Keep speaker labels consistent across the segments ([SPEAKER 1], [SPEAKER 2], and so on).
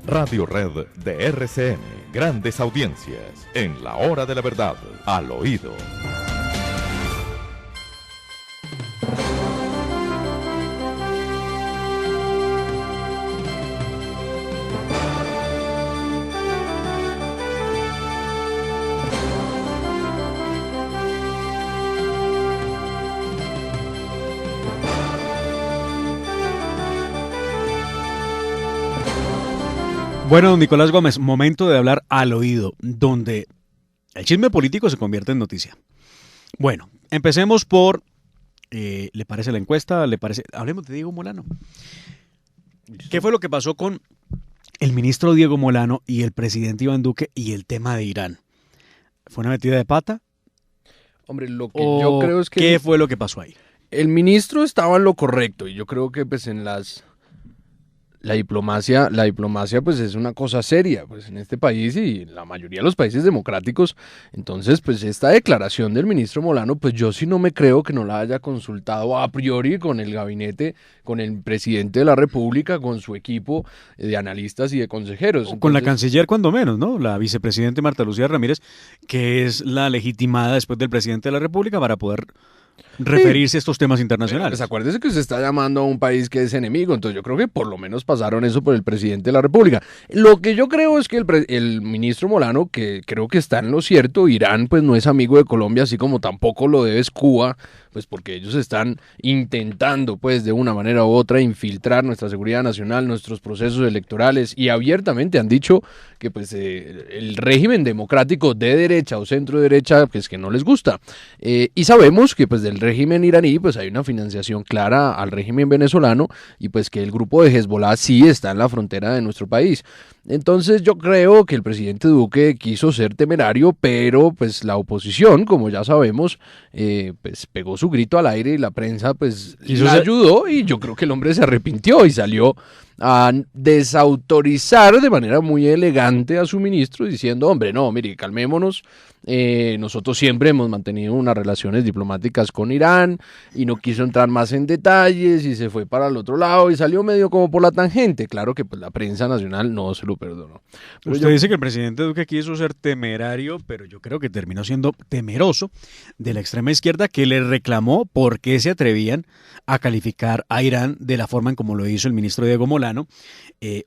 [SPEAKER 1] Radio Red de RCN. Grandes audiencias en la hora de la verdad, al oído.
[SPEAKER 2] Bueno, don Nicolás Gómez, momento de hablar al oído, donde el chisme político se convierte en noticia. Bueno, empecemos por, ¿le parece la encuesta? ¿Le parece? Hablemos de Diego Molano. ¿Qué fue lo que pasó con el ministro Diego Molano y el presidente Iván Duque y el tema de Irán? ¿Fue una metida de pata?
[SPEAKER 3] Hombre, lo que yo creo es que...
[SPEAKER 2] ¿Qué fue lo que pasó ahí?
[SPEAKER 3] El ministro estaba en lo correcto y yo creo que pues en la diplomacia pues es una cosa seria pues en este país y en la mayoría de los países democráticos. Entonces pues esta declaración del ministro Molano, pues yo sí no me creo que no la haya consultado a priori con el gabinete, con el presidente de la República, con su equipo de analistas y de consejeros.
[SPEAKER 2] Entonces, con la canciller cuando menos, ¿no? La vicepresidente Marta Lucía Ramírez, que es la legitimada después del presidente de la República para poder referirse a estos temas internacionales.
[SPEAKER 3] Pues acuérdese que se está llamando a un país que es enemigo, entonces yo creo que por lo menos pasaron eso por el presidente de la República. Lo que yo creo es que el ministro Molano, que creo que está en lo cierto, Irán pues no es amigo de Colombia, así como tampoco lo es Cuba, pues porque ellos están intentando pues de una manera u otra infiltrar nuestra seguridad nacional, nuestros procesos electorales y abiertamente han dicho que pues el régimen democrático de derecha o centro derecha pues que no les gusta. Y sabemos que pues del régimen iraní pues hay una financiación clara al régimen venezolano y pues que el grupo de Hezbollah sí está en la frontera de nuestro país. Entonces yo creo que el presidente Duque quiso ser temerario, pero pues la oposición, como ya sabemos, pues pegó su grito al aire y la prensa pues le ayudó y yo creo que el hombre se arrepintió y salió a desautorizar de manera muy elegante a su ministro diciendo, hombre, no, mire, calmémonos, nosotros siempre hemos mantenido unas relaciones diplomáticas con Irán y no quiso entrar más en detalles y se fue para el otro lado y salió medio como por la tangente. Claro que pues la prensa nacional no se lo perdonó.
[SPEAKER 2] Pero usted dice que el presidente Duque quiso ser temerario, pero yo creo que terminó siendo temeroso de la extrema izquierda que le reclamó por qué se atrevían a calificar a Irán de la forma en como lo hizo el ministro Diego Molano,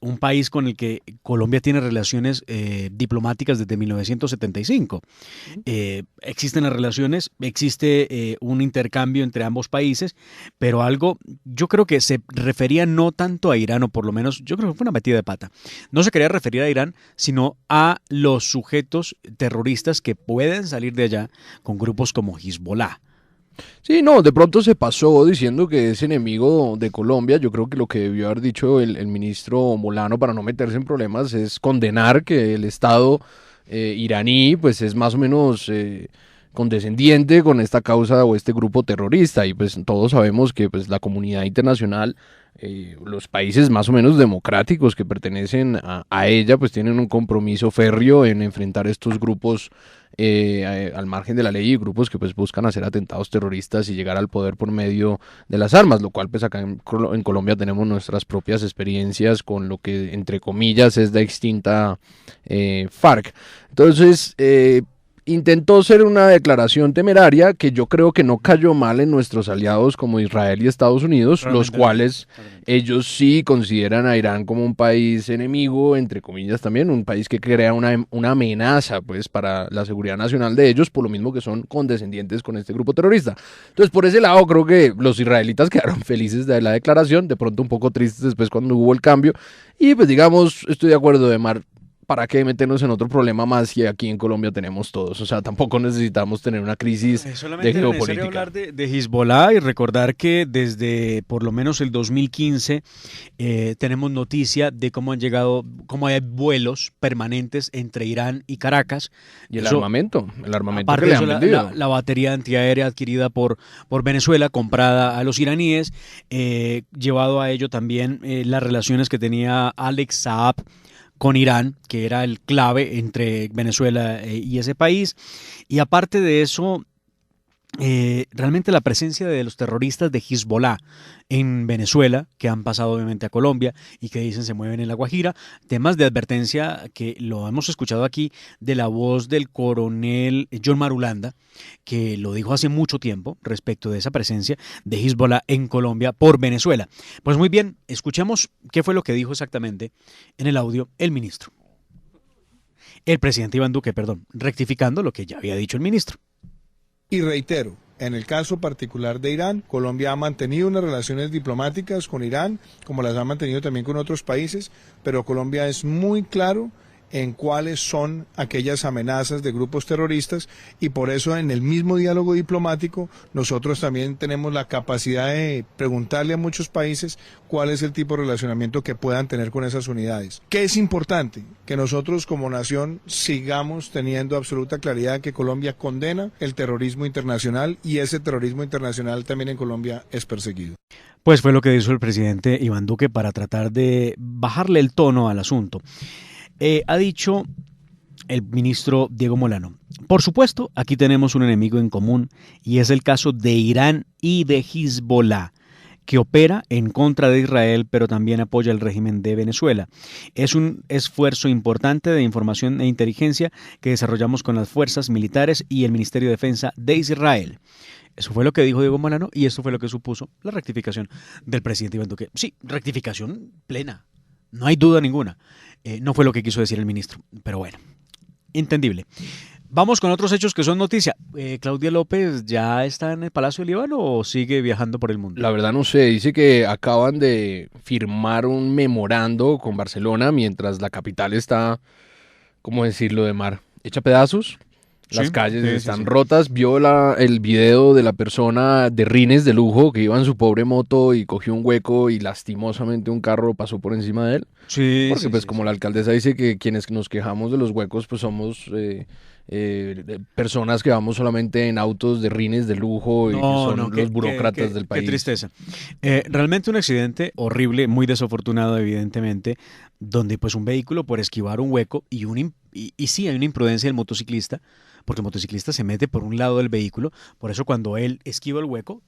[SPEAKER 2] un país con el que Colombia tiene relaciones diplomáticas desde 1975. Existen las relaciones, existe un intercambio entre ambos países, pero algo, yo creo que se refería no tanto a Irán, o por lo menos yo creo que fue una metida de pata. No se quería referir a Irán, sino a los sujetos terroristas que pueden salir de allá con grupos como Hezbollah.
[SPEAKER 3] Sí, no, de pronto se pasó diciendo que es enemigo de Colombia. Yo creo que lo que debió haber dicho el ministro Molano para no meterse en problemas es condenar que el Estado iraní pues es más o menos condescendiente con esta causa o este grupo terrorista y pues todos sabemos que pues la comunidad internacional, los países más o menos democráticos que pertenecen a ella pues tienen un compromiso férreo en enfrentar estos grupos al margen de la ley y grupos que pues buscan hacer atentados terroristas y llegar al poder por medio de las armas, lo cual pues acá en Colombia tenemos nuestras propias experiencias con lo que entre comillas es la extinta FARC. Entonces intentó ser una declaración temeraria que yo creo que no cayó mal en nuestros aliados como Israel y Estados Unidos, los cuales ellos sí consideran a Irán como un país enemigo, entre comillas también, un país que crea una amenaza pues para la seguridad nacional de ellos, por lo mismo que son condescendientes con este grupo terrorista. Entonces por ese lado creo que los israelitas quedaron felices de la declaración, de pronto un poco tristes después cuando hubo el cambio, y pues digamos, estoy de acuerdo de Mar. ¿Para qué meternos en otro problema más si aquí en Colombia tenemos todos? O sea, tampoco necesitamos tener una crisis de geopolítica.
[SPEAKER 2] Es necesario hablar de Hezbollah y recordar que desde por lo menos el 2015 tenemos noticia de cómo cómo hay vuelos permanentes entre Irán y Caracas.
[SPEAKER 3] Y el armamento
[SPEAKER 2] aparte que le han vendido. La batería antiaérea adquirida por Venezuela, comprada a los iraníes, llevado a ello también las relaciones que tenía Alex Saab con Irán, que era el clave entre Venezuela y ese país. Y aparte de eso, realmente la presencia de los terroristas de Hezbollah en Venezuela, que han pasado obviamente a Colombia y que dicen se mueven en La Guajira, temas de advertencia que lo hemos escuchado aquí de la voz del coronel John Marulanda, que lo dijo hace mucho tiempo respecto de esa presencia de Hezbollah en Colombia por Venezuela. Pues muy bien, escuchemos qué fue lo que dijo exactamente en el audio el ministro. El presidente Iván Duque, rectificando lo que ya había dicho el ministro.
[SPEAKER 4] Y reitero, en el caso particular de Irán, Colombia ha mantenido unas relaciones diplomáticas con Irán, como las ha mantenido también con otros países, pero Colombia es muy claro en cuáles son aquellas amenazas de grupos terroristas y por eso en el mismo diálogo diplomático nosotros también tenemos la capacidad de preguntarle a muchos países cuál es el tipo de relacionamiento que puedan tener con esas unidades. ¿Qué es importante? Que nosotros como nación sigamos teniendo absoluta claridad que Colombia condena el terrorismo internacional y ese terrorismo internacional también en Colombia es perseguido.
[SPEAKER 2] Pues fue lo que hizo el presidente Iván Duque para tratar de bajarle el tono al asunto. Ha dicho el ministro Diego Molano: por supuesto, aquí tenemos un enemigo en común y es el caso de Irán y de Hezbollah, que opera en contra de Israel, pero también apoya el régimen de Venezuela. Es un esfuerzo importante de información e inteligencia que desarrollamos con las fuerzas militares y el Ministerio de Defensa de Israel. Eso fue lo que dijo Diego Molano y esto fue lo que supuso la rectificación del presidente Iván Duque. Sí, rectificación plena, no hay duda ninguna. No fue lo que quiso decir el ministro, pero bueno, entendible. Vamos con otros hechos que son noticia. ¿Claudia López ya está en el Palacio de Líbano o sigue viajando por el mundo?
[SPEAKER 3] La verdad no sé, dice que acaban de firmar un memorando con Barcelona mientras la capital está, ¿cómo decirlo, de mar? Hecha pedazos. Las calles están rotas. Vio el video de la persona de rines de lujo que iba en su pobre moto y cogió un hueco y lastimosamente un carro pasó por encima de él.
[SPEAKER 2] Sí.
[SPEAKER 3] Porque pues como la alcaldesa dice que quienes nos quejamos de los huecos pues somos personas que vamos solamente en autos de rines de lujo y que son los burócratas del país.
[SPEAKER 2] Qué tristeza. Realmente un accidente horrible, muy desafortunado evidentemente, donde pues un vehículo por esquivar un hueco y sí hay una imprudencia del motociclista, porque el motociclista se mete por un lado del vehículo, por eso cuando él esquiva el hueco,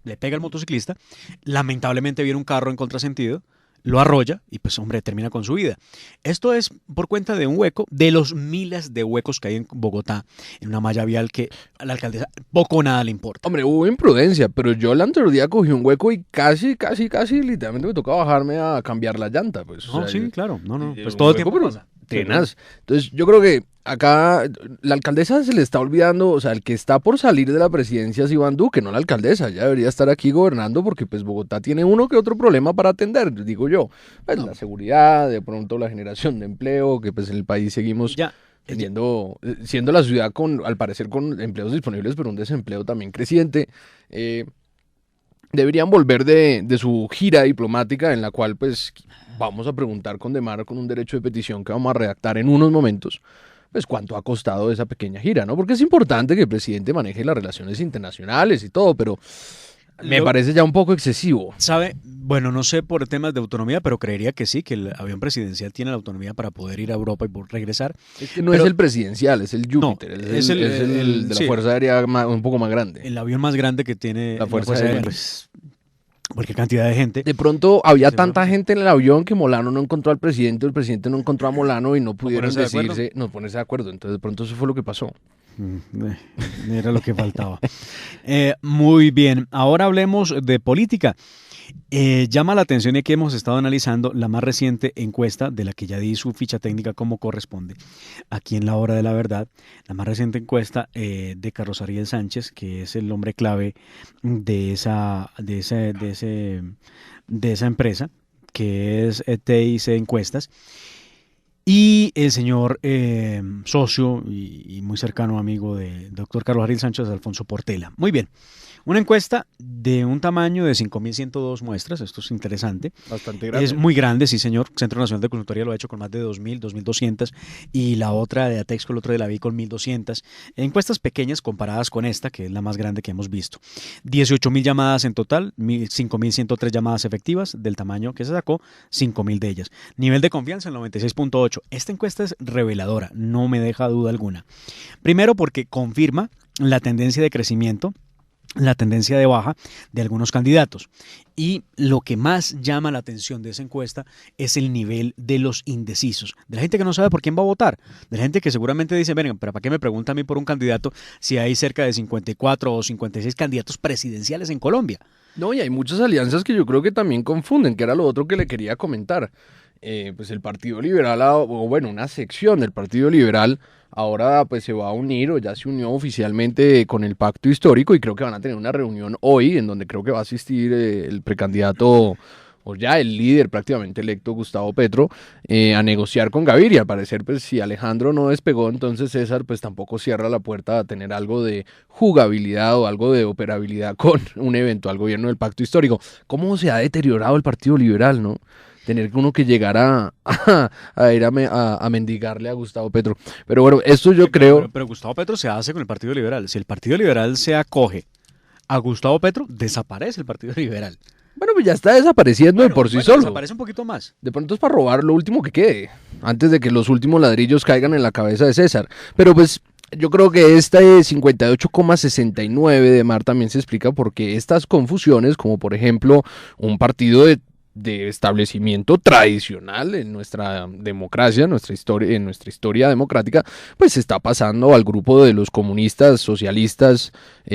[SPEAKER 2] le pega al motociclista, lamentablemente viene un carro en contrasentido, lo arrolla y pues hombre, termina con su vida. Esto es por cuenta de un hueco, de los miles de huecos que hay en Bogotá, en una malla vial que a la alcaldesa poco o nada le importa.
[SPEAKER 3] Hombre, hubo imprudencia, pero yo el anterior día cogí un hueco y casi, literalmente me tocó bajarme a cambiar la llanta. Pues,
[SPEAKER 2] no, o sea, sí, claro, no, pues todo el tiempo pasa.
[SPEAKER 3] Tenaz. Entonces yo creo que acá la alcaldesa se le está olvidando, o sea, el que está por salir de la presidencia es Iván Duque, no la alcaldesa. Ya debería estar aquí gobernando porque pues Bogotá tiene uno que otro problema para atender, digo yo. Pues la seguridad, de pronto la generación de empleo, que pues en el país seguimos siendo la ciudad al parecer con empleos disponibles, pero un desempleo también creciente. Deberían volver de su gira diplomática en la cual pues vamos a preguntar con Demar con un derecho de petición que vamos a redactar en unos momentos, pues cuánto ha costado esa pequeña gira, ¿no? Porque es importante que el presidente maneje las relaciones internacionales y todo, pero me parece ya un poco excesivo.
[SPEAKER 2] ¿Sabe? Bueno, no sé por temas de autonomía, pero creería que sí, que el avión presidencial tiene la autonomía para poder ir a Europa y regresar.
[SPEAKER 3] Es que no es el presidencial, es el Júpiter, no, es el de la Fuerza Aérea un poco más grande.
[SPEAKER 2] El avión más grande que tiene
[SPEAKER 3] la Fuerza Aérea.
[SPEAKER 2] Pues, porque cantidad de gente.
[SPEAKER 3] De pronto había tanta gente en el avión que Molano no encontró al presidente, el presidente no encontró a Molano y no pudieron ponerse de acuerdo. Entonces de pronto eso fue lo que pasó.
[SPEAKER 2] Era lo que faltaba. Muy bien, ahora hablemos de política. Llama la atención y aquí hemos estado analizando la más reciente encuesta de la que ya di su ficha técnica como corresponde aquí en La Hora de la Verdad, la más reciente encuesta de Carlos Ariel Sánchez, que es el hombre clave de esa empresa, que es TIC Encuestas, y el señor socio y muy cercano amigo de doctor Carlos Ariel Sánchez, Alfonso Portela. Muy bien. Una encuesta de un tamaño de 5.102 muestras, esto es interesante.
[SPEAKER 3] Bastante grande.
[SPEAKER 2] Es muy grande, sí señor. Centro Nacional de Consultoría lo ha hecho con más de 2.000, 2.200 y la otra de Atexco, el otro de la vi con 1.200. Encuestas pequeñas comparadas con esta, que es la más grande que hemos visto. 18.000 llamadas en total, 5.103 llamadas efectivas del tamaño que se sacó, 5.000 de ellas. Nivel de confianza el 96.8. Esta encuesta es reveladora, no me deja duda alguna. Primero porque confirma la tendencia de crecimiento la tendencia de baja de algunos candidatos. Y lo que más llama la atención de esa encuesta es el nivel de los indecisos, de la gente que no sabe por quién va a votar, de la gente que seguramente dice, venga, pero ¿para qué me pregunta a mí por un candidato si hay cerca de 54 o 56 candidatos presidenciales en Colombia?
[SPEAKER 3] No, y hay muchas alianzas que yo creo que también confunden, que era lo otro que le quería comentar. Pues el Partido Liberal, o bueno, una sección del Partido Liberal ahora pues se va a unir o ya se unió oficialmente con el pacto histórico y creo que van a tener una reunión hoy en donde creo que va a asistir el precandidato o ya el líder prácticamente electo Gustavo Petro a negociar con Gaviria. Al parecer pues si Alejandro no despegó, entonces César pues tampoco cierra la puerta a tener algo de jugabilidad o algo de operabilidad con un eventual gobierno del pacto histórico. ¿Cómo se ha deteriorado el Partido Liberal, no? Tener uno que llegar a ir a mendigarle a Gustavo Petro. Pero bueno, esto yo creo...
[SPEAKER 2] Pero Gustavo Petro se hace con el Partido Liberal. Si el Partido Liberal se acoge a Gustavo Petro, desaparece el Partido Liberal.
[SPEAKER 3] Bueno, pues ya está desapareciendo de por sí solo.
[SPEAKER 2] Desaparece un poquito más.
[SPEAKER 3] De pronto es para robar lo último que quede, antes de que los últimos ladrillos caigan en la cabeza de César. Pero pues yo creo que esta 58,69 de Mar también se explica porque estas confusiones, como por ejemplo un partido de establecimiento tradicional en nuestra democracia, en nuestra historia democrática, pues se está pasando al grupo de los comunistas, socialistas,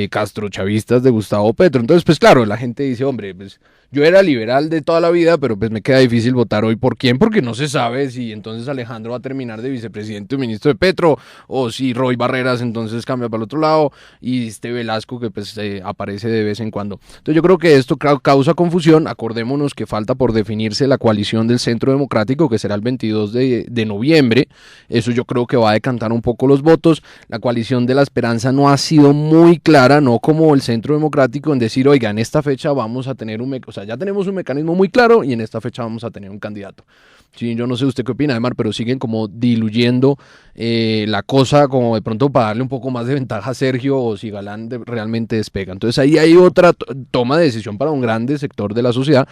[SPEAKER 3] castrochavistas de Gustavo Petro. Entonces, pues claro, la gente dice, hombre, pues yo era liberal de toda la vida, pero pues me queda difícil votar hoy. ¿Por quién? Porque no se sabe si entonces Alejandro va a terminar de vicepresidente o ministro de Petro, o si Roy Barreras entonces cambia para el otro lado, y este Velasco que pues aparece de vez en cuando. Entonces yo creo que esto causa confusión. Acordémonos que falta por definirse la coalición del Centro Democrático, que será el 22 de noviembre. Eso yo creo que va a decantar un poco los votos. La coalición de la Esperanza no ha sido muy clara, no como el Centro Democrático en decir, oiga, en esta fecha vamos a tener ya tenemos un mecanismo muy claro y en esta fecha vamos a tener un candidato. Sí, yo no sé usted qué opina, Aymar, pero siguen como diluyendo la cosa, como de pronto para darle un poco más de ventaja a Sergio o si Galán realmente despega. Entonces ahí hay otra toma de decisión para un grande sector de la sociedad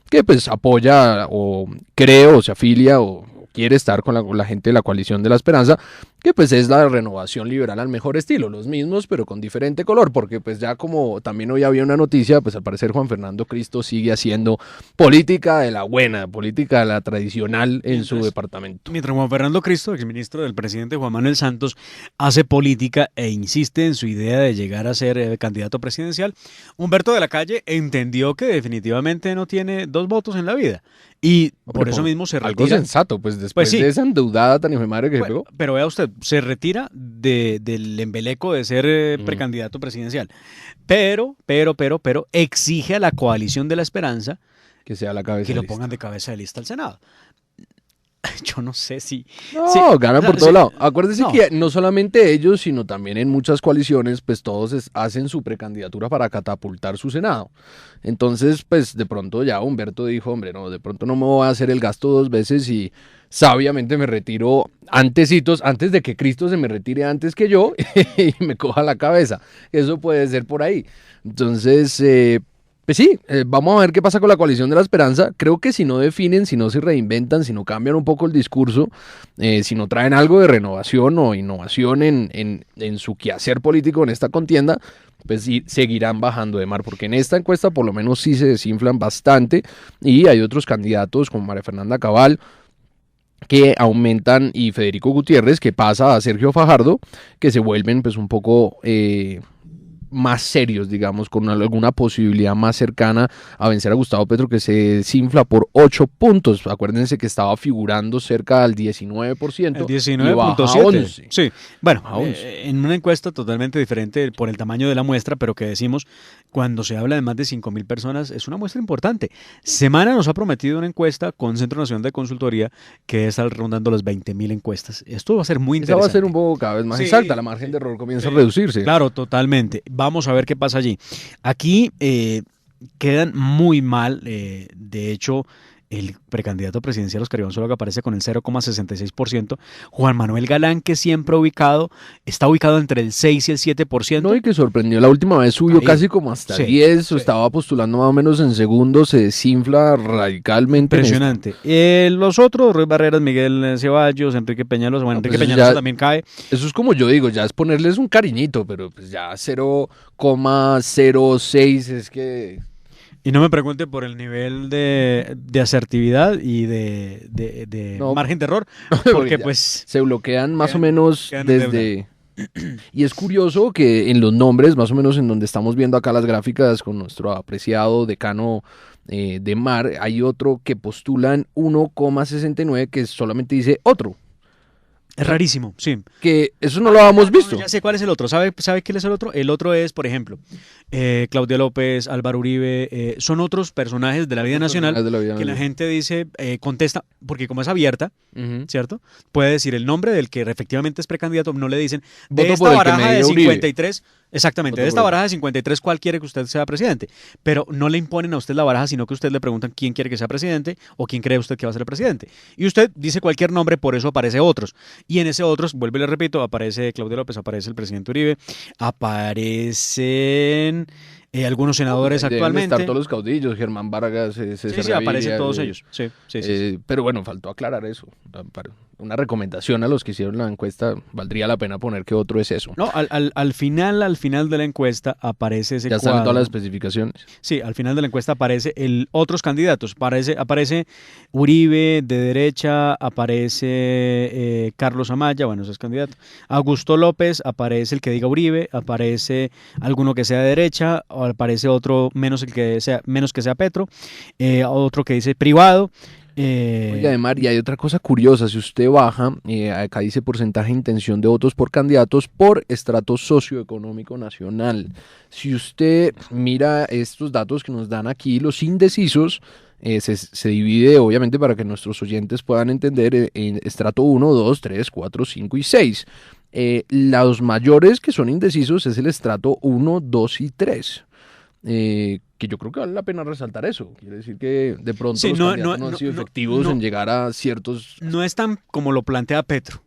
[SPEAKER 3] que pues apoya o cree o se afilia o quiere estar con la gente de la coalición de la Esperanza, que pues es la renovación liberal al mejor estilo, los mismos pero con diferente color, porque pues ya como también hoy había una noticia, pues al parecer Juan Fernando Cristo sigue haciendo política de la buena, política de la tradicional en su departamento.
[SPEAKER 2] Mientras Juan Fernando Cristo, exministro del presidente Juan Manuel Santos, hace política e insiste en su idea de llegar a ser candidato presidencial, Humberto de la Calle entendió que definitivamente no tiene 2 votos en la vida. Y por eso mismo se retira.
[SPEAKER 3] Algo sensato, pues después de esa endeudada tan hijo de madre que se pegó.
[SPEAKER 2] Pero vea usted, se retira del embeleco de ser precandidato presidencial. Pero exige a la coalición de la Esperanza
[SPEAKER 3] que sea la cabeza
[SPEAKER 2] que lo pongan de cabeza de lista al Senado. Yo no sé si...
[SPEAKER 3] No, ganan por todo lado. Acuérdense que no solamente ellos, sino también en muchas coaliciones, pues todos hacen su precandidatura para catapultar su Senado. Entonces, pues de pronto ya Humberto dijo, hombre, no, de pronto no me voy a hacer el gasto 2 veces y sabiamente me retiro antes de que Cristo se me retire antes que yo y me coja la cabeza. Eso puede ser por ahí. Entonces... pues sí, vamos a ver qué pasa con la coalición de la Esperanza. Creo que si no definen, si no se reinventan, si no cambian un poco el discurso, si no traen algo de renovación o innovación en su quehacer político en esta contienda, pues sí, seguirán bajando de Mar, porque en esta encuesta por lo menos sí se desinflan bastante y hay otros candidatos como María Fernanda Cabal que aumentan y Federico Gutiérrez que pasa a Sergio Fajardo, que se vuelven pues un poco... más serios, digamos, con alguna posibilidad más cercana a vencer a Gustavo Petro, que se desinfla por 8 puntos. Acuérdense que estaba figurando cerca del 19%.
[SPEAKER 2] El 19.7. Sí, bueno, en una encuesta totalmente diferente por el tamaño de la muestra, pero que decimos, cuando se habla de más de 5.000 personas, es una muestra importante. Semana nos ha prometido una encuesta con Centro Nacional de Consultoría que está rondando las 20.000 encuestas. Esto va a ser muy interesante.
[SPEAKER 3] Esa va a ser un poco cada vez más exacta, la margen de error comienza a reducirse.
[SPEAKER 2] Claro, totalmente. Vamos a ver qué pasa allí. Aquí quedan muy mal, de hecho, el precandidato presidencial Oscar Iván Zuluaga aparece con el 0,66%. Juan Manuel Galán, que siempre está ubicado entre el 6 y el 7%.
[SPEAKER 3] No, y que sorprendió, la última vez subió
[SPEAKER 2] Ahí.
[SPEAKER 3] casi como hasta
[SPEAKER 2] Sí,
[SPEAKER 3] 10,
[SPEAKER 2] sí.
[SPEAKER 3] estaba postulando más o menos en segundos, se desinfla radicalmente.
[SPEAKER 2] Impresionante. Los otros, Ruiz Barreras, Miguel Ceballos, Enrique Peñalosa. Bueno,
[SPEAKER 3] No,
[SPEAKER 2] Enrique
[SPEAKER 3] pues
[SPEAKER 2] Peñalosa
[SPEAKER 3] ya-
[SPEAKER 2] también cae.
[SPEAKER 3] Eso es como yo digo, ya es ponerles un cariñito, pero pues ya 0,06 es que...
[SPEAKER 2] Y no me pregunte por el nivel de asertividad y de
[SPEAKER 3] No.
[SPEAKER 2] margen de error,
[SPEAKER 3] Porque
[SPEAKER 2] porque
[SPEAKER 3] ya
[SPEAKER 2] pues...
[SPEAKER 3] se bloquean más o
[SPEAKER 2] Quedan-
[SPEAKER 3] menos
[SPEAKER 2] quedan en
[SPEAKER 3] desde... Y es curioso que en los nombres, más o menos en donde estamos viendo acá las gráficas con nuestro apreciado decano de Mar, hay otro que postulan 1,69 que solamente dice otro.
[SPEAKER 2] Es rarísimo, sí.
[SPEAKER 3] Que eso no lo habíamos visto.
[SPEAKER 2] Ya sé cuál es el otro. ¿Sabe quién es el otro? El otro es, por ejemplo, Claudia López, Álvaro Uribe. Son otros personajes de la vida nacional
[SPEAKER 3] De la vida
[SPEAKER 2] que la
[SPEAKER 3] nacional.
[SPEAKER 2] gente dice, contesta, porque como es abierta,
[SPEAKER 3] Ujú.
[SPEAKER 2] ¿cierto? Puede decir el nombre del que efectivamente es precandidato. No le dicen, de
[SPEAKER 3] Voto
[SPEAKER 2] esta
[SPEAKER 3] por el que
[SPEAKER 2] baraja
[SPEAKER 3] me
[SPEAKER 2] de
[SPEAKER 3] diga Uribe.
[SPEAKER 2] 53, exactamente,
[SPEAKER 3] Voto
[SPEAKER 2] de esta
[SPEAKER 3] por el-
[SPEAKER 2] baraja de 53, ¿cuál quiere que usted sea presidente? Pero no le imponen a usted la baraja, sino que usted le preguntan quién quiere que sea presidente o quién cree usted que va a ser el presidente. Y usted dice cualquier nombre, por eso aparece otros. Y en ese otros, vuelvo y le repito, aparece Claudia López, aparece el presidente Uribe, aparecen algunos senadores
[SPEAKER 3] Deben
[SPEAKER 2] actualmente.
[SPEAKER 3] estar todos los caudillos, Germán Vargas, César
[SPEAKER 2] Sí, aparecen
[SPEAKER 3] Gaviria,
[SPEAKER 2] todos ellos. Sí, sí, sí.
[SPEAKER 3] Pero bueno, faltó aclarar eso. Una recomendación a los que hicieron la encuesta, valdría la pena poner que otro es eso.
[SPEAKER 2] No, al final de la encuesta aparece ese
[SPEAKER 3] Ya están
[SPEAKER 2] cuadro.
[SPEAKER 3] todas las especificaciones.
[SPEAKER 2] Sí, al final de la encuesta aparece otros candidatos. Aparece Uribe de derecha, aparece Carlos Amaya, bueno, ese es candidato. Augusto López, aparece el que diga Uribe, aparece alguno que sea de derecha, o aparece otro menos que sea Petro, otro que dice privado.
[SPEAKER 3] Oiga, Ademar, y hay otra cosa curiosa, si usted baja, acá dice porcentaje de intención de votos por candidatos por estrato socioeconómico nacional. Si usted mira estos datos que nos dan aquí, los indecisos, se divide obviamente para que nuestros oyentes puedan entender en estrato 1, 2, 3, 4, 5 y 6. Los mayores que son indecisos es el estrato 1, 2 y 3. Que yo creo que vale la pena resaltar eso. Quiere decir que de pronto
[SPEAKER 2] Sí,
[SPEAKER 3] los
[SPEAKER 2] no,
[SPEAKER 3] candidatos
[SPEAKER 2] no,
[SPEAKER 3] no han
[SPEAKER 2] no,
[SPEAKER 3] sido
[SPEAKER 2] no,
[SPEAKER 3] efectivos
[SPEAKER 2] no.
[SPEAKER 3] en llegar a ciertos...
[SPEAKER 2] No es tan como lo plantea Petro,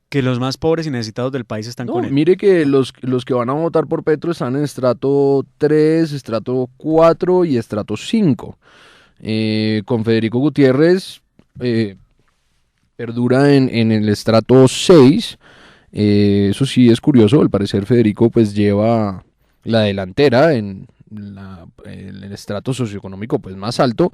[SPEAKER 2] que los más pobres y necesitados del país están
[SPEAKER 3] No,
[SPEAKER 2] con él.
[SPEAKER 3] mire que los que van a votar por Petro están en estrato 3, estrato 4 y estrato 5. Con Federico Gutiérrez perdura en el estrato 6. Eso sí es curioso, al parecer Federico pues lleva la delantera en el estrato socioeconómico pues más alto.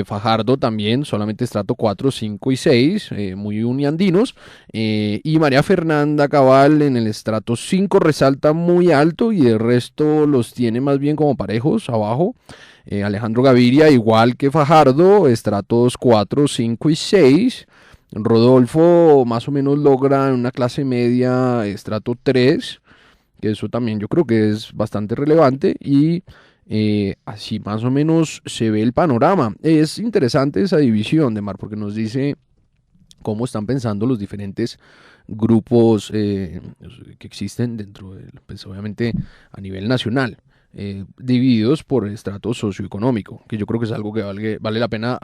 [SPEAKER 3] Fajardo también, solamente estrato 4, 5 y 6, muy uniandinos. Y María Fernanda Cabal en el estrato 5 resalta muy alto y el resto los tiene más bien como parejos abajo. Alejandro Gaviria igual que Fajardo, estratos 4, 5 y 6. Rodolfo más o menos logra una clase media estrato 3, que eso también yo creo que es bastante relevante y así más o menos se ve el panorama. Es interesante esa división de Mar porque nos dice cómo están pensando los diferentes grupos que existen dentro del, pues obviamente a nivel nacional. Divididos por estrato socioeconómico, que yo creo que es algo que vale la pena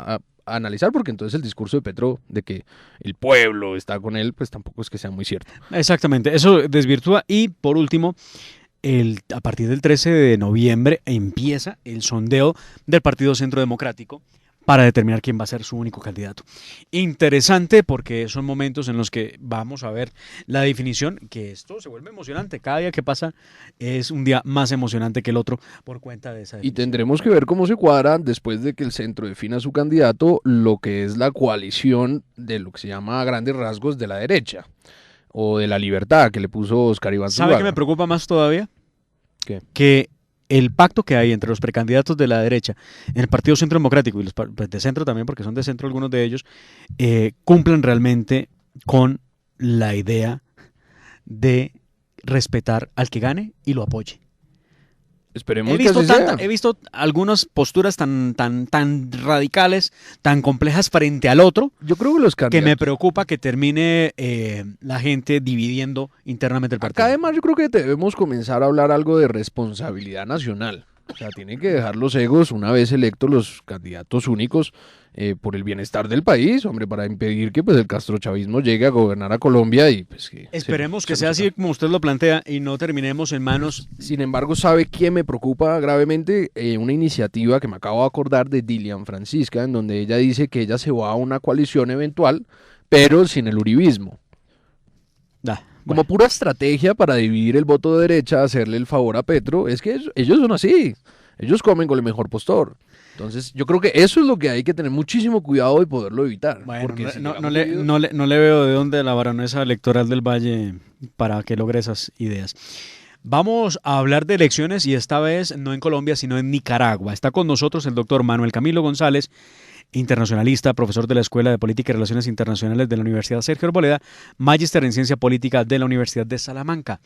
[SPEAKER 3] analizar, porque entonces el discurso de Petro de que el pueblo está con él, pues tampoco es que sea muy cierto.
[SPEAKER 2] Exactamente, eso desvirtúa. Y por último, a partir del 13 de noviembre empieza el sondeo del Partido Centro Democrático para determinar quién va a ser su único candidato. Interesante porque son momentos en los que vamos a ver la definición, que esto se vuelve emocionante. Cada día que pasa es un día más emocionante que el otro por cuenta de esa definición.
[SPEAKER 3] Y tendremos que ver cómo se cuadra después de que el centro defina su candidato, lo que es la coalición de lo que se llama a grandes rasgos de la derecha o de la libertad que le puso Oscar Iván
[SPEAKER 2] ¿Sabe
[SPEAKER 3] Zuluaga.
[SPEAKER 2] qué me preocupa más todavía?
[SPEAKER 3] ¿Qué?
[SPEAKER 2] Que el pacto que hay entre los precandidatos de la derecha en el Partido Centro Democrático y los de centro también, porque son de centro algunos de ellos, cumplan realmente con la idea de respetar al que gane y lo apoye.
[SPEAKER 3] Esperemos que así sea.
[SPEAKER 2] He visto algunas posturas tan radicales, tan complejas frente al otro,
[SPEAKER 3] Yo creo que los
[SPEAKER 2] que me
[SPEAKER 3] candidatos...
[SPEAKER 2] preocupa que termine la gente dividiendo internamente el partido.
[SPEAKER 3] Acá además yo creo que debemos comenzar a hablar algo de responsabilidad nacional. O sea, tienen que dejar los egos una vez electos los candidatos únicos por el bienestar del país, hombre, para impedir que pues el castrochavismo llegue a gobernar a Colombia y pues que...
[SPEAKER 2] Esperemos que sea así como usted lo plantea y no terminemos en manos...
[SPEAKER 3] Sin embargo, ¿sabe quién me preocupa gravemente? Una iniciativa que me acabo de acordar de Dilian Francisca, en donde ella dice que ella se va a una coalición eventual, pero sin el uribismo. Como pura estrategia para dividir el voto de derecha, hacerle el favor a Petro, es que ellos son así, ellos comen con el mejor postor. Entonces yo creo que eso es lo que hay que tener muchísimo cuidado y poderlo evitar.
[SPEAKER 2] Bueno,
[SPEAKER 3] porque
[SPEAKER 2] no le veo de dónde la baronesa electoral del Valle para que logre esas ideas. Vamos a hablar de elecciones y esta vez no en Colombia, sino en Nicaragua. Está con nosotros el doctor Manuel Camilo González, internacionalista, profesor de la Escuela de Política y Relaciones Internacionales de la Universidad Sergio Arboleda, magíster en Ciencia Política de la Universidad de Salamanca.